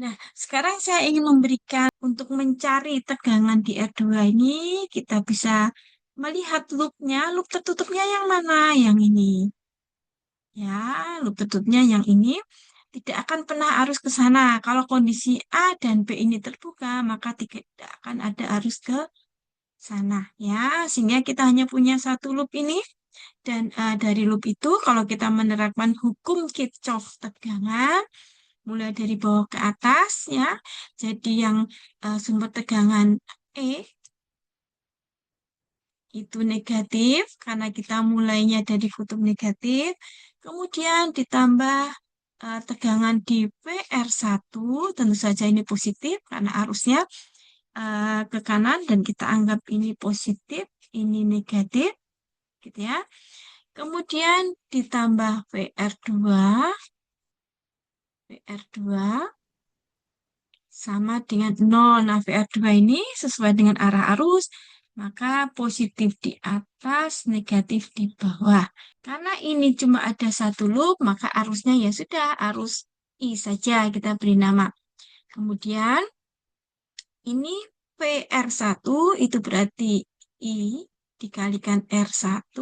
Nah, sekarang saya ingin memberikan untuk mencari tegangan di R2 ini, kita bisa melihat loopnya. Loop tertutupnya yang mana? Yang ini. Ya, loop tertutupnya yang ini tidak akan pernah arus ke sana. Kalau kondisi A dan B ini terbuka, maka tidak akan ada arus ke sana. Ya, sehingga kita hanya punya satu loop ini. Dan dari loop itu, kalau kita menerapkan hukum Kirchhoff tegangan, mulai dari bawah ke atas ya. Jadi yang sumber tegangan E itu negatif karena kita mulainya dari kutub negatif. Kemudian ditambah tegangan di PR1, tentu saja ini positif karena arusnya ke kanan dan kita anggap ini positif, ini negatif gitu ya. Kemudian ditambah PR2, PR2 sama dengan 0. Nah, VR2 ini sesuai dengan arah arus, maka positif di atas, negatif di bawah. Karena ini cuma ada satu loop, maka arusnya ya sudah, arus I saja kita beri nama. Kemudian ini VR1 itu berarti I dikalikan R1,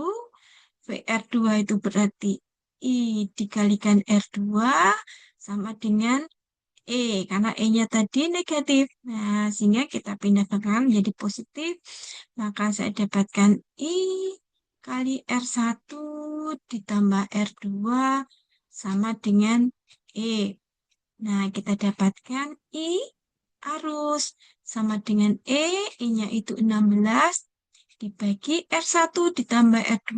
VR2 itu berarti I dikalikan R2 sama dengan karena E-nya tadi negatif. Nah, sehingga kita pindahkan ke kanan menjadi positif. Maka saya dapatkan I kali R1 ditambah R2 sama dengan E. Nah, kita dapatkan I arus sama dengan E-nya itu 16 dibagi R1 ditambah R2.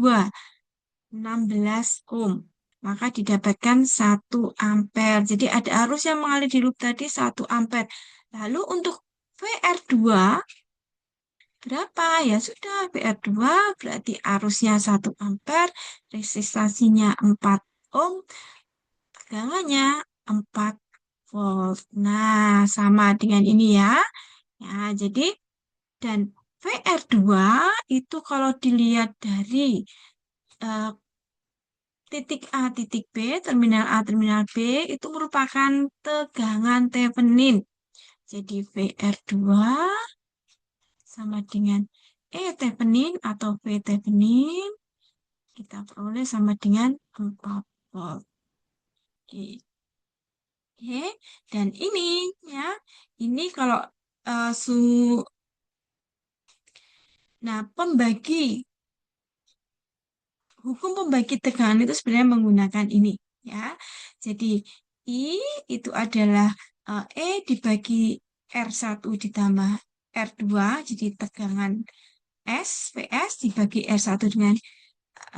16 ohm. Maka didapatkan 1 ampere. Jadi ada arus yang mengalir di loop tadi 1 ampere. Lalu untuk VR2 berapa? Ya sudah, VR2 berarti arusnya 1 ampere, resistansinya 4 ohm, tegangannya 4 volt. Nah, sama dengan ini ya. Ya, jadi dan VR2 itu kalau dilihat dari eh, titik A, titik B, terminal A, terminal B itu merupakan tegangan Thevenin. Jadi VR2 sama dengan E Thevenin atau V Thevenin kita peroleh sama dengan 4 volt. Oke, dan ini ya, ini kalau eh, su nah hukum pembagi tegangan itu sebenarnya menggunakan ini ya. Jadi I itu adalah E dibagi R1 ditambah R2, jadi tegangan S, VS dibagi R1 dengan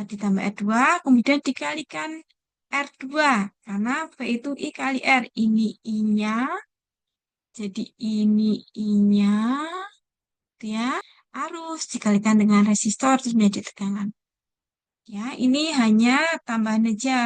ditambah R2, kemudian dikalikan R2, karena V itu I kali R, ini I-nya, jadi ini I-nya, ya, arus dikalikan dengan resistor, terus menjadi tegangan. Ya, ini hanya tambahan aja.